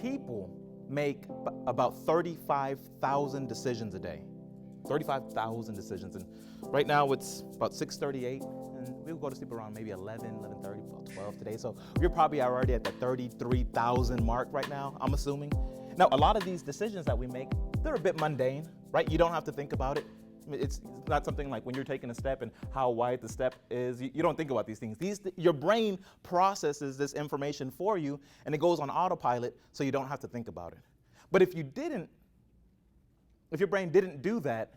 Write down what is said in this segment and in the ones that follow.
people make about 35,000 decisions a day. 35,000 decisions. And right now it's about 6:38, and we'll go to sleep around maybe 11:30, about 12 today. So we're probably already at the 33,000 mark right now, I'm assuming. Now, a lot of these decisions that we make, they're a bit mundane, right? You don't have to think about it. It's not something like when you're taking a step and how wide the step is. You don't think about these things. Your brain processes this information for you, and it goes on autopilot, so you don't have to think about it. But if your brain didn't do that,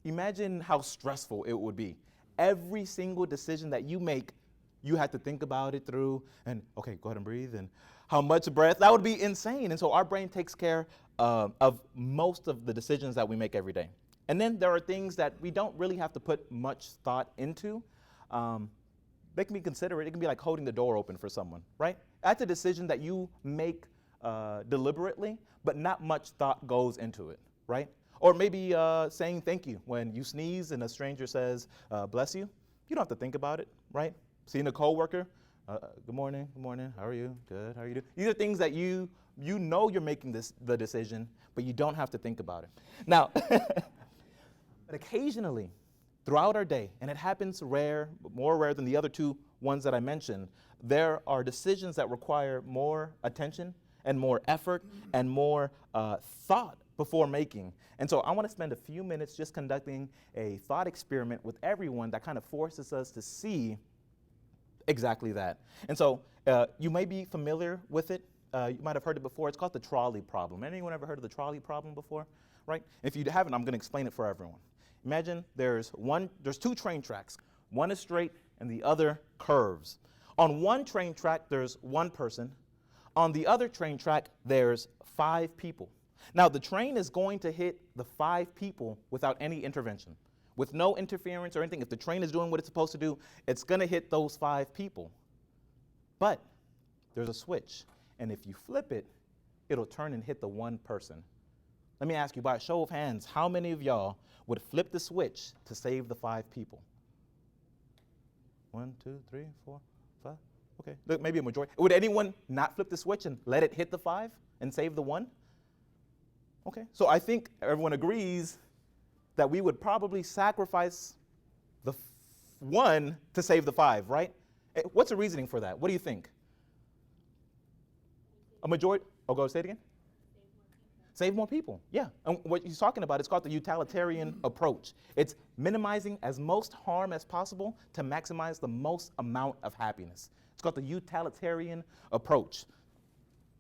imagine how stressful it would be. Every single decision that you make, you have to think about it through, and okay, go ahead and breathe, and how much breath. That would be insane. And so our brain takes care of most of the decisions that we make every day. And then there are things that we don't really have to put much thought into. They can be considerate. It can be like holding the door open for someone, right? That's a decision that you make deliberately, but not much thought goes into it, right? Or maybe saying thank you when you sneeze and a stranger says, bless you. You don't have to think about it, right? Seeing a coworker, good morning, how are you? Good, how are you doing? These are things that you know you're making the decision, but you don't have to think about it. Now, but occasionally, throughout our day, and it happens more rare than the other two ones that I mentioned, there are decisions that require more attention and more effort and more thought before making. And so I want to spend a few minutes just conducting a thought experiment with everyone that kind of forces us to see exactly that. And so you may be familiar with it. You might have heard it before. It's called the trolley problem. Anyone ever heard of the trolley problem before? Right? If you haven't, I'm going to explain it for everyone. Imagine there's two train tracks. One is straight and the other curves. On one train track, there's one person. On the other train track, there's 5 people. Now, the train is going to hit the 5 people without any intervention. With no interference or anything, if the train is doing what it's supposed to do, it's going to hit those 5 people. But there's a switch, and if you flip it, it'll turn and hit the one person. Let me ask you, by a show of hands, how many of y'all would flip the switch to save the 5 people? 1, 2, 3, 4, 5. Okay, look, maybe a majority. Would anyone not flip the switch and let it hit the 5 and save the 1? Okay, so I think everyone agrees that we would probably sacrifice the 1 to save the 5, right? What's the reasoning for that? What do you think? A majority? Oh, go say it again. Save more people, yeah. And what he's talking about is called the utilitarian approach. It's minimizing as most harm as possible to maximize the most amount of happiness. It's called the utilitarian approach.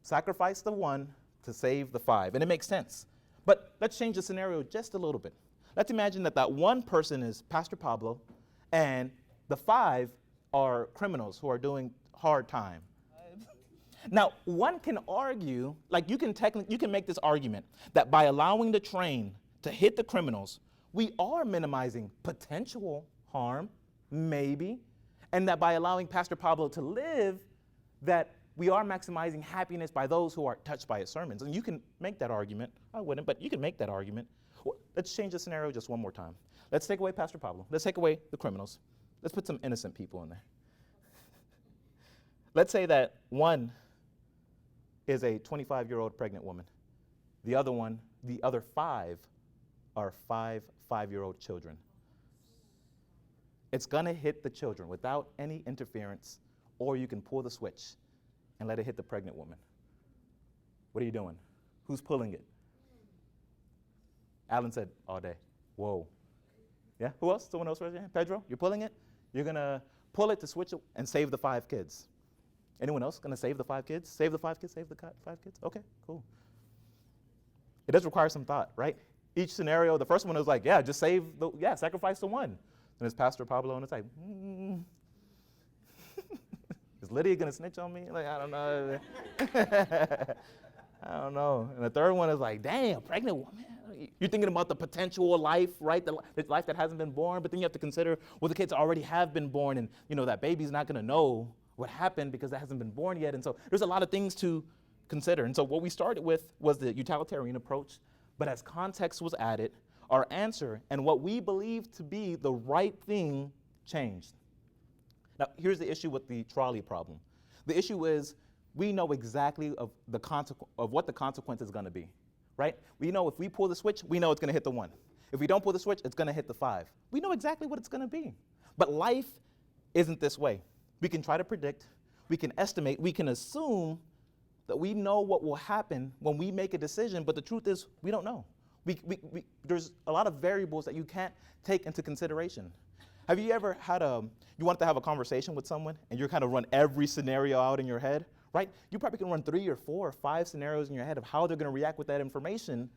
Sacrifice the 1 to save the 5, and it makes sense. But let's change the scenario just a little bit. Let's imagine that one person is Pastor Pablo, and the 5 are criminals who are doing hard time. Now, one can argue, like you can make this argument that by allowing the train to hit the criminals, we are minimizing potential harm, maybe, and that by allowing Pastor Pablo to live, that we are maximizing happiness by those who are touched by his sermons. And you can make that argument. I wouldn't, but you can make that argument. Well, let's change the scenario just one more time. Let's take away Pastor Pablo. Let's take away the criminals. Let's put some innocent people in there. Let's say that one is a 25-year-old pregnant woman. The other 5 are 5 5-year-old children. It's gonna hit the children without any interference, or you can pull the switch and let it hit the pregnant woman. What are you doing? Who's pulling it? Alan said, all day. Whoa. Yeah, who else? Someone else raise your hand? Pedro, you're pulling it? You're gonna pull it to switch it and save the 5 kids. Anyone else gonna save the 5 kids? Save the 5 kids, save the 5 kids? Okay, cool. It does require some thought, right? Each scenario, the first one was like, yeah, just sacrifice the 1. And it's Pastor Pablo, and it's like, is Lydia gonna snitch on me? Like, I don't know. I don't know. And the third one is like, damn, pregnant woman. You're thinking about the potential life, right? The life that hasn't been born, but then you have to consider, well, the kids already have been born, and that baby's not gonna know what happened because it hasn't been born yet. And so there's a lot of things to consider. And so what we started with was the utilitarian approach, but as context was added, our answer and what we believed to be the right thing changed. Now, here's the issue with the trolley problem. The issue is we know exactly of what the consequence is going to be, right? We know if we pull the switch, we know it's going to hit the 1. If we don't pull the switch, it's going to hit the 5. We know exactly what it's going to be. But life isn't this way. We can try to predict, we can estimate, we can assume that we know what will happen when we make a decision, but the truth is we don't know. There's a lot of variables that you can't take into consideration. Have you ever had you want to have a conversation with someone and you kind of run every scenario out in your head, right? You probably can run 3 or 4 or 5 scenarios in your head of how they're going to react with that information,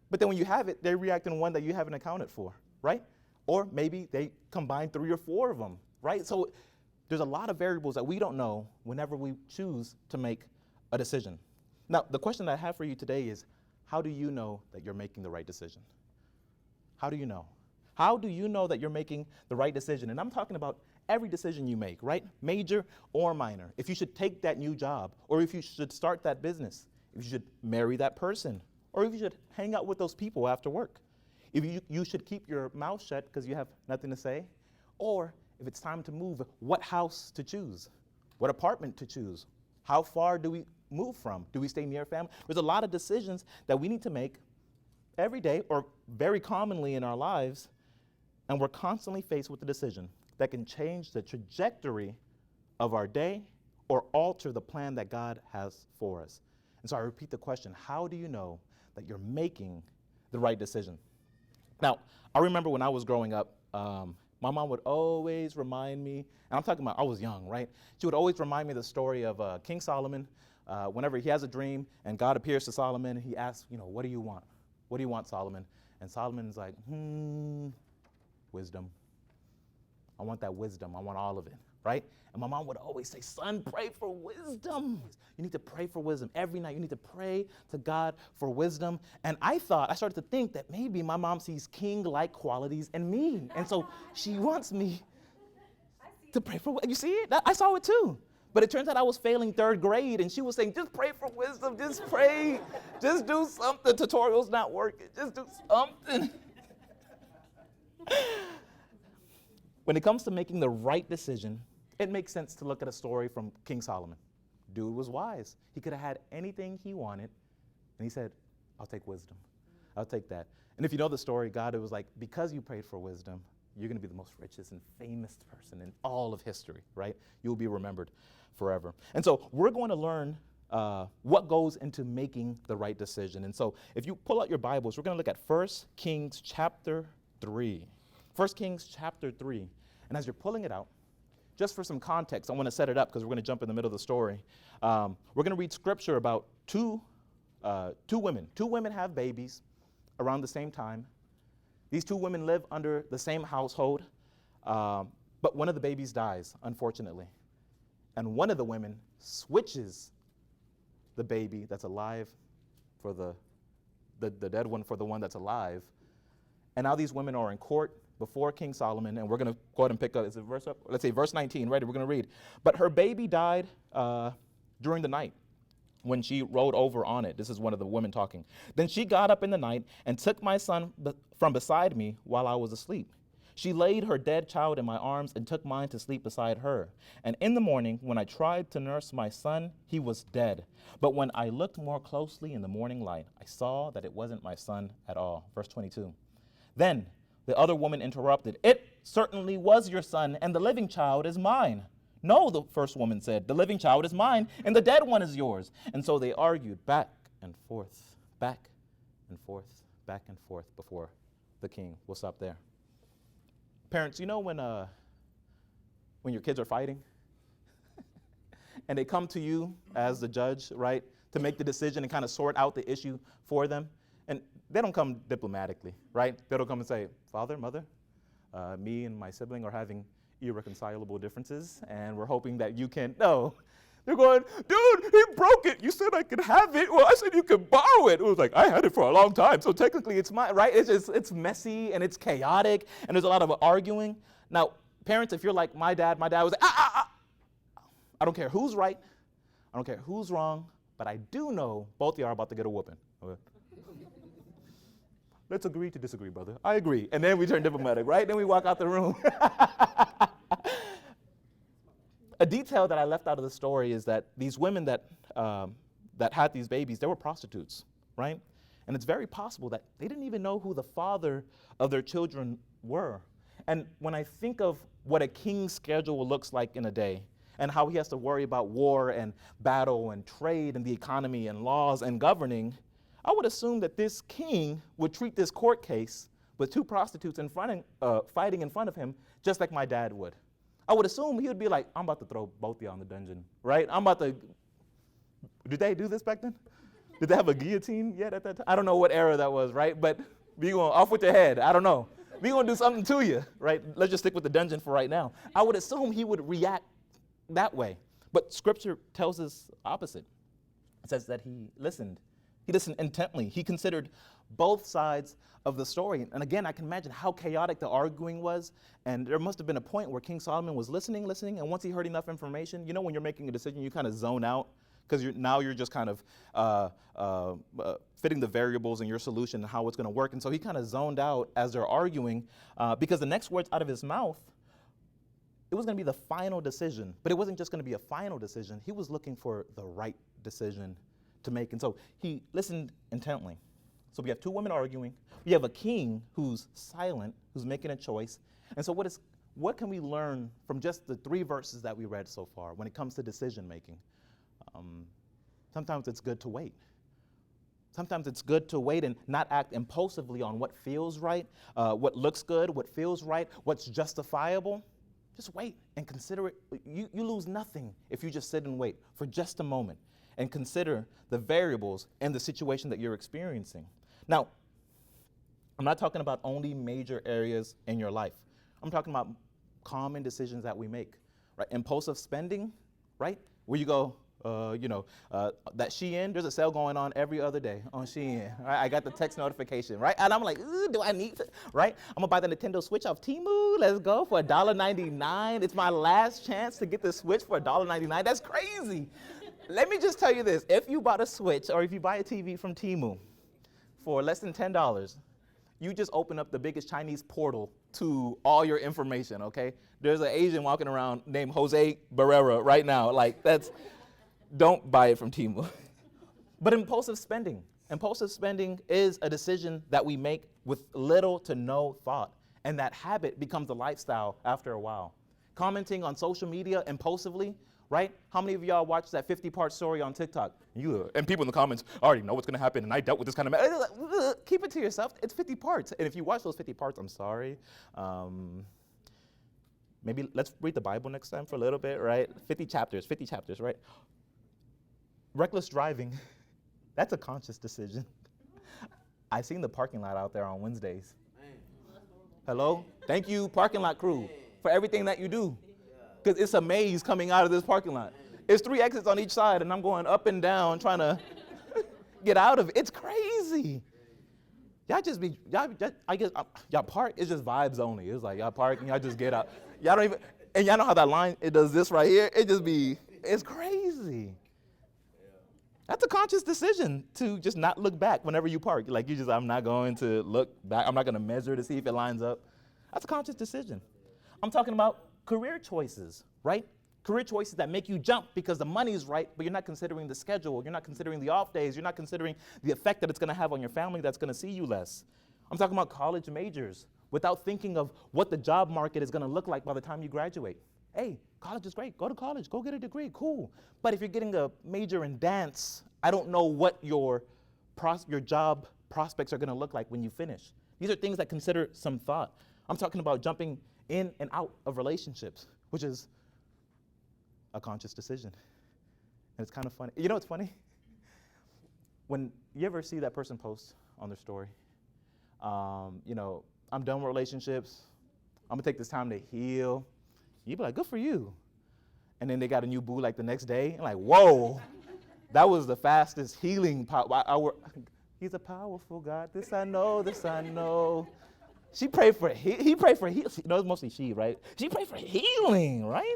but then when you have it, they react in one that you haven't accounted for, right? Or maybe they combine 3 or 4 of them, right? So there's a lot of variables that we don't know whenever we choose to make a decision. Now, the question that I have for you today is, how do you know that you're making the right decision? How do you know? How do you know that you're making the right decision? And I'm talking about every decision you make, right? Major or minor. If you should take that new job, or if you should start that business, if you should marry that person, or if you should hang out with those people after work. If you should keep your mouth shut because you have nothing to say, or if it's time to move, what house to choose, what apartment to choose, how far do we move from? Do we stay near family? There's a lot of decisions that we need to make every day or very commonly in our lives, and we're constantly faced with a decision that can change the trajectory of our day or alter the plan that God has for us. And so I repeat the question, how do you know that you're making the right decision? Now, I remember when I was growing up, my mom would always remind me, and I'm talking about I was young, right? She would always remind me the story of King Solomon. Whenever he has a dream and God appears to Solomon, he asks, what do you want? What do you want, Solomon? And Solomon's like, wisdom. I want that wisdom. I want all of it, right? And my mom would always say, son, pray for wisdom. You need to pray for wisdom. Every night you need to pray to God for wisdom. And I started to think that maybe my mom sees king-like qualities in me. And so she wants me to pray for wisdom. You see it? I saw it too. But it turns out I was failing 3rd grade, and she was saying, just pray for wisdom, just pray, just do something. Tutorial's not working, just do something. When it comes to making the right decision, it makes sense to look at a story from King Solomon. Dude was wise. He could have had anything he wanted, and he said, I'll take wisdom. I'll take that. And if you know the story, God, it was like, because you prayed for wisdom, you're going to be the most richest and famous person in all of history, right? You'll be remembered forever. And so we're going to learn what goes into making the right decision. And so if you pull out your Bibles, we're going to look at 1 Kings chapter 3. 1 Kings chapter 3. And as you're pulling it out, just for some context, I want to set it up because we're going to jump in the middle of the story. We're going to read scripture about two women. 2 women have babies around the same time. These 2 women live under the same household, but one of the babies dies, unfortunately. And one of the women switches the baby that's alive for the dead one for the one that's alive. And now these women are in court before King Solomon, and we're going to go ahead and pick up, is it verse up? Let's say verse 19, ready? We're going to read. But her baby died during the night when she rolled over on it. This is one of the women talking. Then she got up in the night and took my son from beside me while I was asleep. She laid her dead child in my arms and took mine to sleep beside her. And in the morning, when I tried to nurse my son, he was dead. But when I looked more closely in the morning light, I saw that it wasn't my son at all. Verse 22. Then the other woman interrupted, it certainly was your son, and the living child is mine. No, the first woman said, the living child is mine, and the dead one is yours. And so they argued back and forth, back and forth, back and forth before the king. We'll stop there. Parents, you know when your kids are fighting and they come to you as the judge, right, to make the decision and kind of sort out the issue for them? And they don't come diplomatically, right? They don't come and say, Father, Mother, me and my sibling are having irreconcilable differences, and we're hoping that you can. No. They're going, dude, he broke it. You said I could have it. Well, I said you could borrow it. It was like, I had it for a long time, so technically it's mine, right? It's messy, and it's chaotic, and there's a lot of arguing. Now, parents, if you're like my dad was like, I don't care who's right. I don't care who's wrong, but I do know both of you are about to get a whooping. Okay. Let's agree to disagree, brother. I agree. And then we turn diplomatic, right? Then we walk out the room. A detail that I left out of the story is that these women that had these babies, they were prostitutes, right? And it's very possible that they didn't even know who the father of their children were. And when I think of what a king's schedule looks like in a day, and how he has to worry about war and battle and trade and the economy and laws and governing, I would assume that this king would treat this court case with two prostitutes fighting in front of him just like my dad would. I would assume he would be like, I'm about to throw both of y'all in the dungeon, right? Did they do this back then? Did they have a guillotine yet at that time? I don't know what era that was, right? But we going off with your head, I don't know. We gonna do something to you, right? Let's just stick with the dungeon for right now. I would assume he would react that way. But scripture tells us opposite. It says that he listened. He listened intently. He considered both sides of the story. And again, I can imagine how chaotic the arguing was. And there must have been a point where King Solomon was listening. And once he heard enough information, you know, when you're making a decision, you kind of zone out because you're just kind of fitting the variables in your solution and how it's going to work. And so he kind of zoned out as they're arguing because the next words out of his mouth, it was going to be the final decision. But it wasn't just going to be a final decision. He was looking for the right decision to make. And so he listened intently. So we have two women arguing. We have a king who's silent, who's making a choice. And so what can we learn from just the 3 verses that we read so far when it comes to decision making? Sometimes it's good to wait. Sometimes it's good to wait and not act impulsively on what feels right, what looks good, what feels right, what's justifiable. Just wait and consider it. You lose nothing if you just sit and wait for just a moment and consider the variables and the situation that you're experiencing. Now, I'm not talking about only major areas in your life. I'm talking about common decisions that we make, right? Impulsive spending, right? Where you go, that Shein, there's a sale going on every other day on Shein, right? I got the text notification, right? And I'm like, ooh, do I need to, right? I'm gonna buy the Nintendo Switch off Temu, let's go, for $1.99. It's my last chance to get the Switch for $1.99. That's crazy. Let me just tell you this, if you bought a Switch or if you buy a TV from Temu for less than $10, you just open up the biggest Chinese portal to all your information, okay? There's an Asian walking around named Jose Barrera right now. Like, don't buy it from Temu. But impulsive spending is a decision that we make with little to no thought. And that habit becomes a lifestyle after a while. Commenting on social media impulsively, right? How many of y'all watched that 50-part story on TikTok? And people in the comments, I already know what's gonna happen and I dealt with this kind of, keep it to yourself. It's 50 parts. And if you watch those 50 parts, I'm sorry. Maybe let's read the Bible next time for a little bit, right? 50 chapters, right? Reckless driving, that's a conscious decision. I've seen the parking lot out there on Wednesdays. Hello? Thank you, parking lot crew, for everything that you do. Because it's a maze coming out of this parking lot. It's 3 exits on each side, and I'm going up and down trying to get out of it. It's crazy. Y'all park, it's just vibes only. It's like y'all park and y'all just get out. Y'all don't even, and y'all know how that line, it does this right here? It's crazy. That's a conscious decision to just not look back whenever you park. Like I'm not going to look back. I'm not going to measure to see if it lines up. That's a conscious decision. I'm talking about career choices, right? Career choices that make you jump because the money's right, but you're not considering the schedule. You're not considering the off days. You're not considering the effect that it's going to have on your family that's going to see you less. I'm talking about college majors without thinking of what the job market is going to look like by the time you graduate. Hey, college is great. Go to college. Go get a degree. Cool. But if you're getting a major in dance, I don't know what your job prospects are going to look like when you finish. These are things that consider some thought. I'm talking about jumping in and out of relationships, which is a conscious decision. And it's kind of funny. You know what's funny? When you ever see that person post on their story, I'm done with relationships. I'm going to take this time to heal. You'd be like, good for you. And then they got a new boo like the next day. And like, whoa, that was the fastest healing power. He's a powerful God. This I know. She prayed for, he prayed for healing. No, it's mostly she, right? She prayed for healing, right?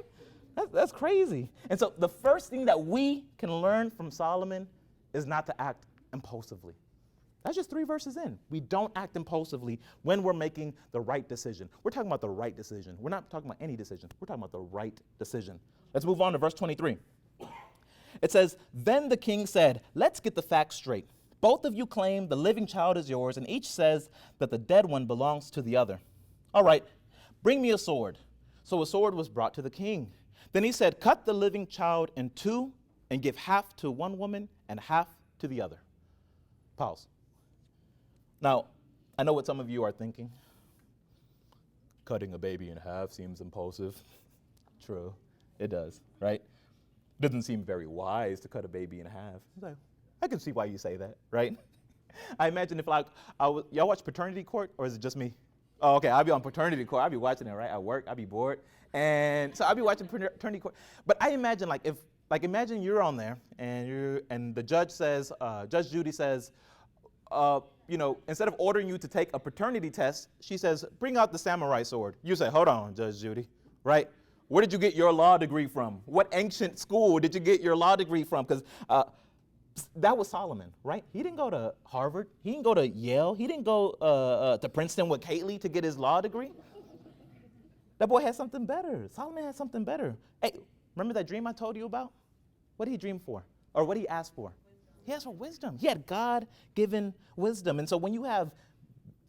That's crazy. And so the first thing that we can learn from Solomon is not to act impulsively. That's just 3 verses in. We don't act impulsively when we're making the right decision. We're talking about the right decision. We're not talking about any decision. We're talking about the right decision. Let's move on to verse 23. It says, then the king said, let's get the facts straight. Both of you claim the living child is yours, and each says that the dead one belongs to the other. All right, bring me a sword. So a sword was brought to the king. Then he said, cut the living child in two and give half to one woman and half to the other. Pause. Now, I know what some of you are thinking. Cutting a baby in half seems impulsive. True, it does, right? Doesn't seem very wise to cut a baby in half. Like, I can see why you say that, right? I imagine if y'all watch Paternity Court, or is it just me? Oh, okay, I'll be on Paternity Court. I'll be watching it, right? At work, I'll be bored. And so I'll be watching Paternity Court. But I imagine imagine you're on there and the judge says, Judge Judy says, instead of ordering you to take a paternity test, she says, bring out the samurai sword. You say, hold on, Judge Judy, right? Where did you get your law degree from? What ancient school did you get your law degree from? Because that was Solomon, right? He didn't go to Harvard. He didn't go to Yale. He didn't go to Princeton with Kaylee to get his law degree. That boy had something better. Solomon had something better. Hey, remember that dream I told you about? What did he dream for? Or what did he ask for? He asked for wisdom. He had God-given wisdom. And so when you have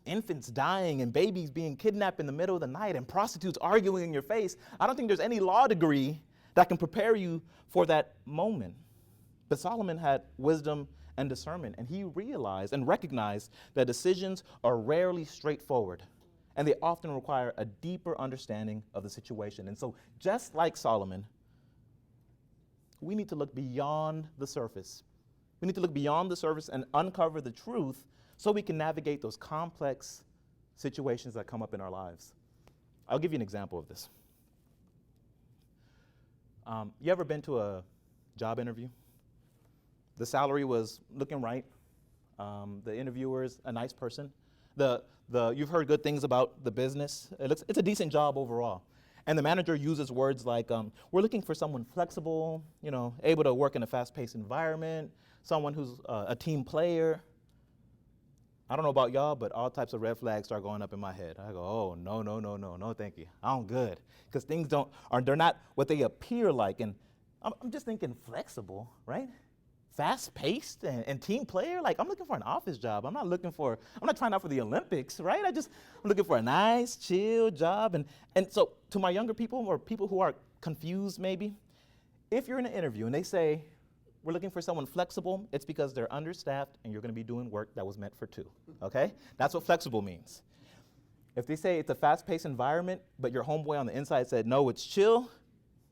infants dying and babies being kidnapped in the middle of the night and prostitutes arguing in your face, I don't think there's any law degree that can prepare you for that moment. But Solomon had wisdom and discernment, and he realized and recognized that decisions are rarely straightforward, and they often require a deeper understanding of the situation. And so just like Solomon, we need to look beyond the surface. We need to look beyond the surface and uncover the truth so we can navigate those complex situations that come up in our lives. I'll give you an example of this. You ever been to a job interview? The salary was looking right. The interviewer is a nice person. You've heard good things about the business. It's a decent job overall. And the manager uses words like, we're looking for someone flexible, able to work in a fast-paced environment, someone who's a team player. I don't know about y'all, but all types of red flags start going up in my head. I go, oh, no, thank you. I'm good. Because things they're not what they appear like. And I'm just thinking flexible, right? Fast-paced and team player. Like, I'm looking for an office job. I'm not trying out for the Olympics, right? I'm looking for a nice, chill job. And so to my younger people or people who are confused maybe, if you're in an interview and they say, we're looking for someone flexible, it's because they're understaffed and you're going to be doing work that was meant for two, okay? That's what flexible means. If they say it's a fast-paced environment, but your homeboy on the inside said, no, it's chill,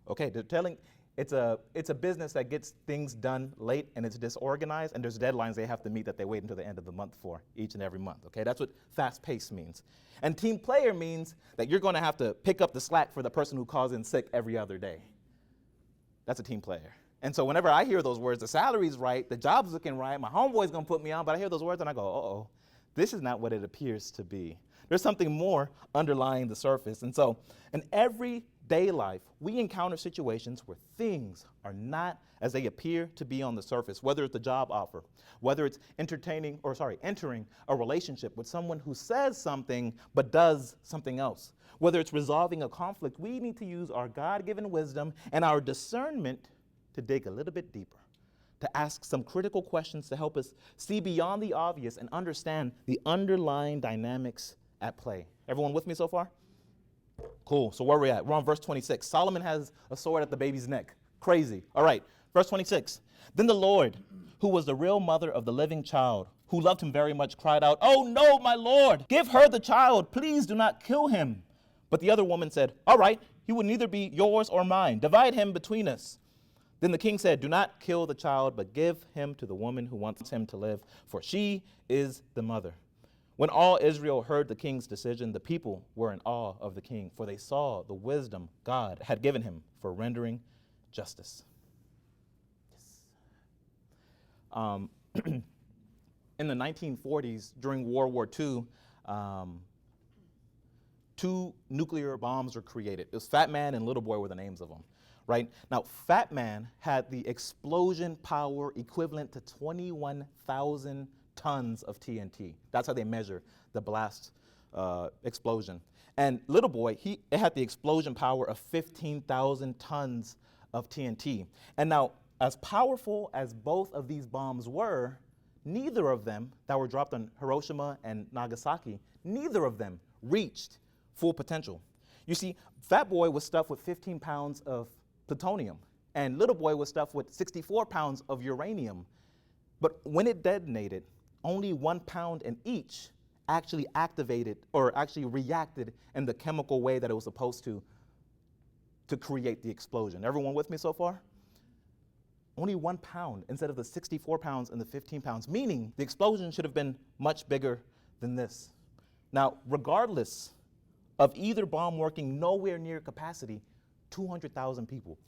okay, they're telling, it's a business that gets things done late and it's disorganized and there's deadlines they have to meet that they wait until the end of the month for each and every month, okay? That's what fast-paced means. And team player means that you're going to have to pick up the slack for the person who calls in sick every other day. That's a team player. And so whenever I hear those words, the salary's right, the job's looking right, my homeboy's gonna put me on, but I hear those words and I go, uh-oh, this is not what it appears to be. There's something more underlying the surface. And so in everyday life, we encounter situations where things are not as they appear to be on the surface, whether it's a job offer, whether it's entering a relationship with someone who says something but does something else, whether it's resolving a conflict. We need to use our God-given wisdom and our discernment to dig a little bit deeper, to ask some critical questions to help us see beyond the obvious and understand the underlying dynamics at play. Everyone with me so far? Cool, so where are we at? We're on verse 26. Solomon has a sword at the baby's neck. Crazy. All right, verse 26. Then the Lord, who was the real mother of the living child, who loved him very much, cried out, oh no, my Lord, give her the child. Please do not kill him. But the other woman said, all right, he will neither be yours or mine. Divide him between us. Then the king said, do not kill the child, but give him to the woman who wants him to live, for she is the mother. When all Israel heard the king's decision, the people were in awe of the king, for they saw the wisdom God had given him for rendering justice. Yes. In the 1940s, during World War II, 2 nuclear bombs were created. It was Fat Man and Little Boy were the names of them. Right? Now, Fat Man had the explosion power equivalent to 21,000 tons of TNT. That's how they measure the blast explosion. And Little Boy, it had the explosion power of 15,000 tons of TNT. And now, as powerful as both of these bombs were, neither of them that were dropped on Hiroshima and Nagasaki, neither of them reached full potential. You see, Fat Boy was stuffed with 15 pounds of plutonium, and Little Boy was stuffed with 64 pounds of uranium. But when it detonated, only 1 pound in each actually activated or actually reacted in the chemical way that it was supposed to create the explosion. Everyone with me so far? Only 1 pound instead of the 64 pounds and the 15 pounds, meaning the explosion should have been much bigger than this. Now, regardless of either bomb working nowhere near capacity, 200,000 people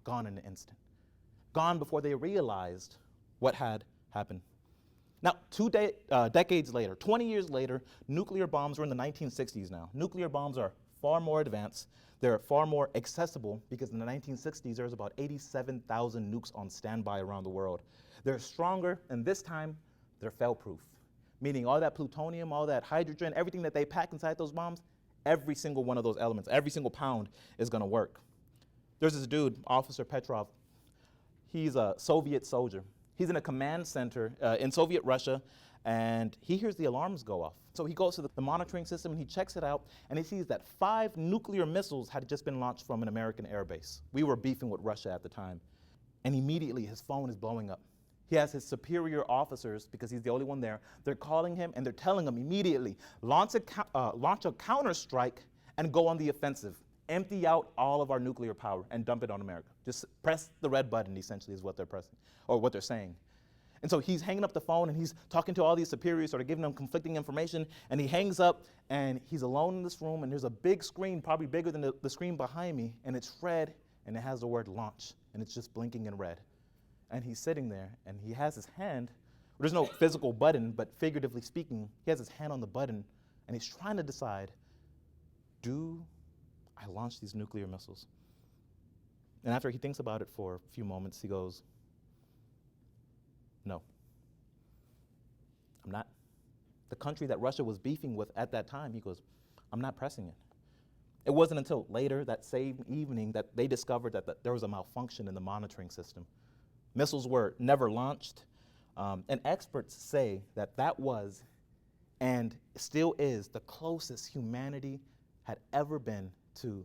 gone in an instant. Gone before they realized what had happened. Now, decades later, 20 years later, nuclear bombs are in the 1960s now. Nuclear bombs are far more advanced. They're far more accessible because in the 1960s, there was about 87,000 nukes on standby around the world. They're stronger, and this time, they're fail-proof, meaning all that plutonium, all that hydrogen, everything that they pack inside those bombs, every single one of those elements, every single pound is gonna work. There's this dude, Officer Petrov. He's a Soviet soldier. He's in a command center in Soviet Russia, and he hears the alarms go off. So he goes to the monitoring system and he checks it out, and he sees that 5 nuclear missiles had just been launched from an American airbase. We were beefing with Russia at the time. And immediately his phone is blowing up. He has his superior officers, because he's the only one there, they're calling him and they're telling him immediately, launch a counterstrike and go on the offensive. Empty out all of our nuclear power and dump it on America. Just press the red button, essentially, is what they're pressing, or what they're saying. And so he's hanging up the phone and he's talking to all these superiors, sort of giving them conflicting information, and he hangs up and he's alone in this room, and there's a big screen, probably bigger than the screen behind me, and it's red and it has the word launch, and it's just blinking in red. And he's sitting there and he has his hand, there's no physical button, but figuratively speaking, he has his hand on the button and he's trying to decide, do I launch these nuclear missiles? And after he thinks about it for a few moments, he goes, no, I'm not. The country that Russia was beefing with at that time, he goes, I'm not pressing it. It wasn't until later that same evening that they discovered that there was a malfunction in the monitoring system. Missiles were never launched, and experts say that that was and still is the closest humanity had ever been to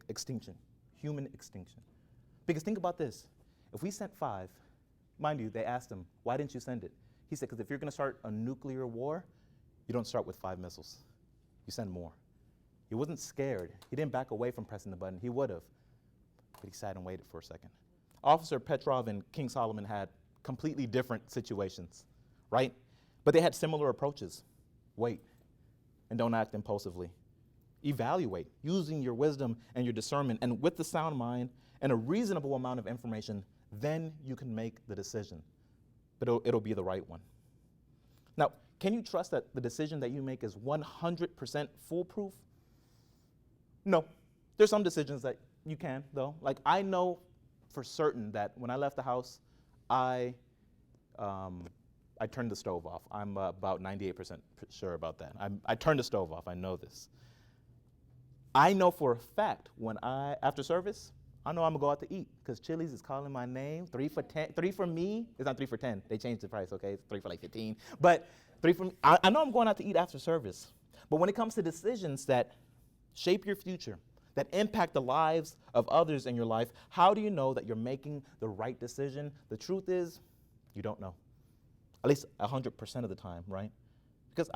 extinction, human extinction. Because think about this, if we sent 5, mind you, they asked him, why didn't you send it? He said, because if you're gonna start a nuclear war, you don't start with 5 missiles, you send more. He wasn't scared, he didn't back away from pressing the button, he would've, but he sat and waited for a second. Officer Petrov and King Solomon had completely different situations, right? But they had similar approaches. Wait, and don't act impulsively. Evaluate, using your wisdom and your discernment, and with the sound mind and a reasonable amount of information, then you can make the decision. But it'll be the right one. Now, can you trust that the decision that you make is 100% foolproof? No. There's some decisions that you can, though. Like, I know for certain that when I left the house, I turned the stove off. I'm about 98% sure about that. I turned the stove off, I know this. I know for a fact after service, I know I'm gonna go out to eat because Chili's is calling my name, 3 for 10, 3 for me, it's not 3 for 10, they changed the price, okay, it's 3 for like 15. But 3 for me, I know I'm going out to eat after service. But when it comes to decisions that shape your future, that impact the lives of others in your life, how do you know that you're making the right decision? The truth is, you don't know. At least 100% of the time, right? Because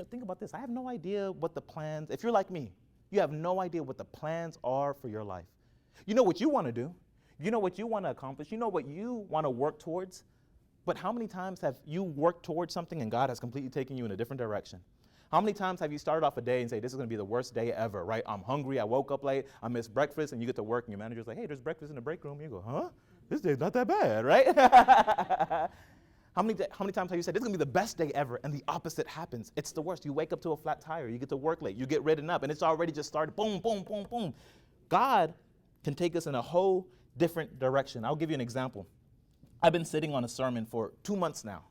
think about this, I have no idea what the plans, if you're like me, you have no idea what the plans are for your life. You know what you want to do, you know what you want to accomplish, you know what you want to work towards, but how many times have you worked towards something and God has completely taken you in a different direction? How many times have you started off a day and say, this is going to be the worst day ever, right? I'm hungry, I woke up late, I missed breakfast, and you get to work and your manager's like, hey, there's breakfast in the break room. You go, huh? This day's not that bad, right? How many times have you said, this is going to be the best day ever, and the opposite happens? It's the worst. You wake up to a flat tire, you get to work late, you get ridden up, and it's already just started, boom, boom, boom, boom. God can take us in a whole different direction. I'll give you an example. I've been sitting on a sermon for 2 months now.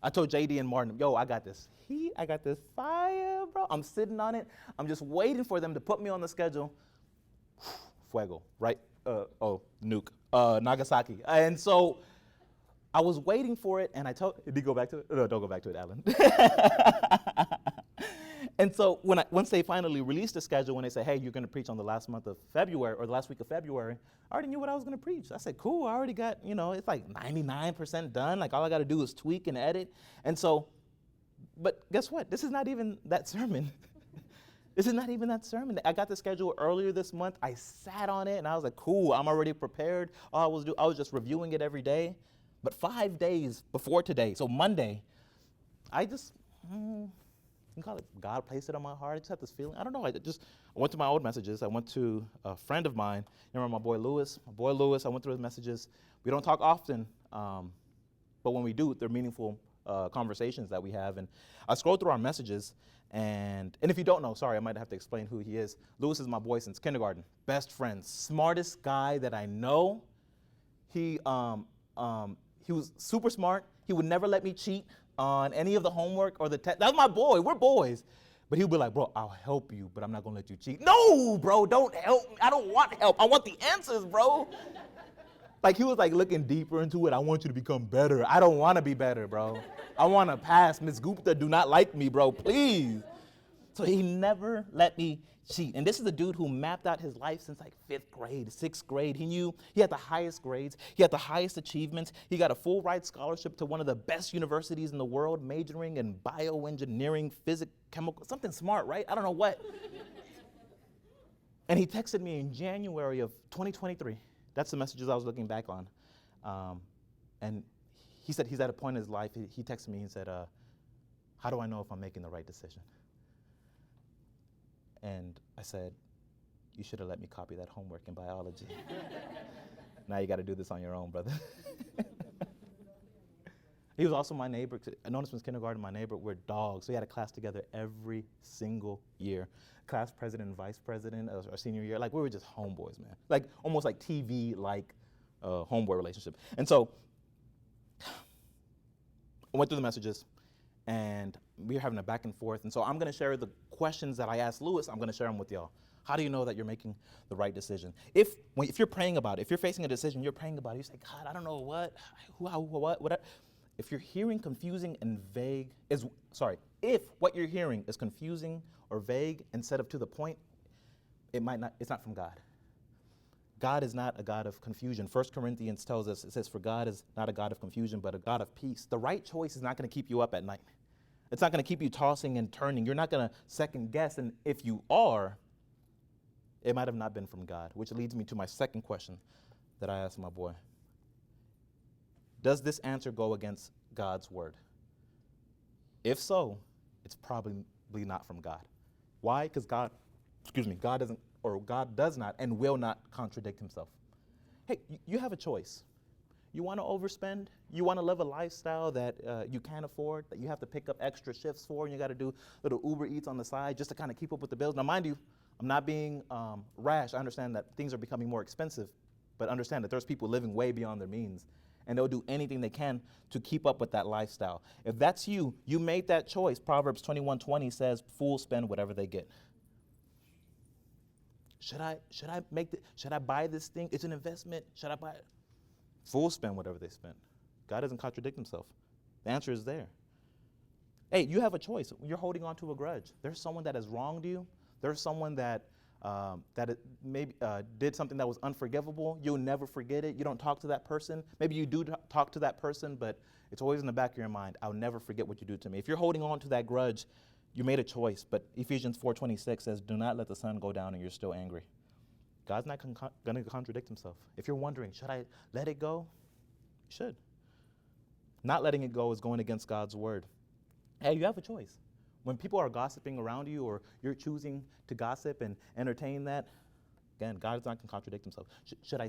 I told JD and Martin, yo, I got this heat, I got this fire, bro. I'm sitting on it. I'm just waiting for them to put me on the schedule. Fuego, right? Nagasaki. And so I was waiting for it, and did you go back to it? No, don't go back to it, Alan. And so once they finally released the schedule, when they said, hey, you're going to preach on the last month of February, or the last week of February, I already knew what I was going to preach. I said, cool, I already got, it's like 99% done. Like, all I got to do is tweak and edit. And so, but guess what? This is not even that sermon. This is not even that sermon. I got the schedule earlier this month. I sat on it, and I was like, cool, I'm already prepared. All I was just reviewing it every day. But 5 days before today, so Monday, I just, you can call it God placed it on my heart. I just had this feeling. I don't know. I went to my old messages. I went to a friend of mine. You remember my boy Lewis? I went through his messages. We don't talk often, but when we do, they're meaningful conversations that we have. And I scrolled through our messages, and if you don't know, sorry, I might have to explain who he is. Lewis is my boy since kindergarten. Best friend, smartest guy that I know. He was super smart. He would never let me cheat on any of the homework or the test. That's my boy. We're boys. But he'll be like, bro, I'll help you, but I'm not going to let you cheat. No, bro, don't help me. I don't want help. I want the answers, bro. Like, he was like looking deeper into it. I want you to become better. I don't want to be better, bro. I want to pass. Ms. Gupta do not like me, bro, please. So he never let me cheat. And this is a dude who mapped out his life since like 5th grade, 6th grade. He knew he had the highest grades. He had the highest achievements. He got a full ride scholarship to one of the best universities in the world, majoring in bioengineering, physics, chemical, something smart, right? I don't know what. And he texted me in January of 2023. That's the messages I was looking back on. And he said he's at a point in his life, he texted me, he said, how do I know if I'm making the right decision? And I said, you should have let me copy that homework in biology. Now you got to do this on your own, brother. He was also my neighbor. I known him since kindergarten, my neighbor. We're dogs. We had a class together every single year. Class president and vice president of our senior year. Like, we were just homeboys, man. Like, almost like TV-like homeboy relationship. And so I went through the messages, and we were having a back and forth. And so I'm going to share the questions that I asked Lewis. I'm going to share them with y'all. How do you know that you're making the right decision? If you're praying about it, if you're facing a decision, you're praying about it, you say, God, I don't know what. If you're hearing confusing and vague, if what you're hearing is confusing or vague instead of to the point, it's not from God. God is not a God of confusion. 1 Corinthians tells us, it says, for God is not a God of confusion, but a God of peace. The right choice is not going to keep you up at night. It's not going to keep you tossing and turning. You're not going to second guess. And if you are, it might have not been from God, which leads me to my second question that I asked my boy. Does this answer go against God's word? If so, it's probably not from God. Why? Because God does not and will not contradict himself. Hey, you have a choice. You want to overspend? You want to live a lifestyle that you can't afford, that you have to pick up extra shifts for, and you got to do little Uber Eats on the side just to kind of keep up with the bills. Now, mind you, I'm not being rash. I understand that things are becoming more expensive, but understand that there's people living way beyond their means, and they'll do anything they can to keep up with that lifestyle. If that's you, you made that choice. Proverbs 21:20 says, fools spend whatever they get. Should I buy this thing? It's an investment. Should I buy it? Fools spend whatever they spend. God doesn't contradict himself. The answer is there. Hey, you have a choice. You're holding on to a grudge. There's someone that has wronged you. There's someone that maybe did something that was unforgivable. You'll never forget it. You don't talk to that person. Maybe you do talk to that person, but it's always in the back of your mind, I'll never forget what you do to me. If you're holding on to that grudge, you made a choice. But Ephesians 4:26 says, do not let the sun go down and you're still angry. God's not going to contradict himself. If you're wondering, should I let it go? You should. Not letting it go is going against God's word. Hey, you have a choice. When people are gossiping around you or you're choosing to gossip and entertain that, again, God is not going to contradict himself. Should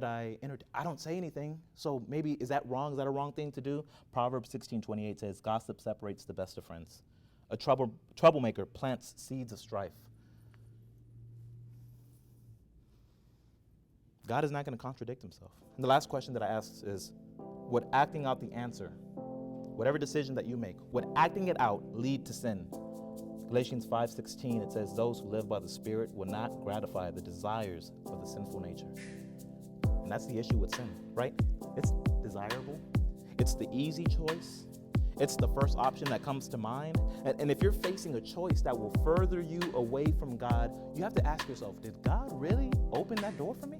I entertain? I don't say anything, so maybe is that wrong? Is that a wrong thing to do? Proverbs 16:28 says, gossip separates the best of friends. A troublemaker plants seeds of strife. God is not going to contradict himself. And the last question that I asked is, would acting out the answer, whatever decision that you make, would acting it out lead to sin? Galatians 5:16, it says, those who live by the Spirit will not gratify the desires of the sinful nature. And that's the issue with sin, right? It's desirable. It's the easy choice. It's the first option that comes to mind. And if you're facing a choice that will further you away from God, you have to ask yourself, did God really open that door for me?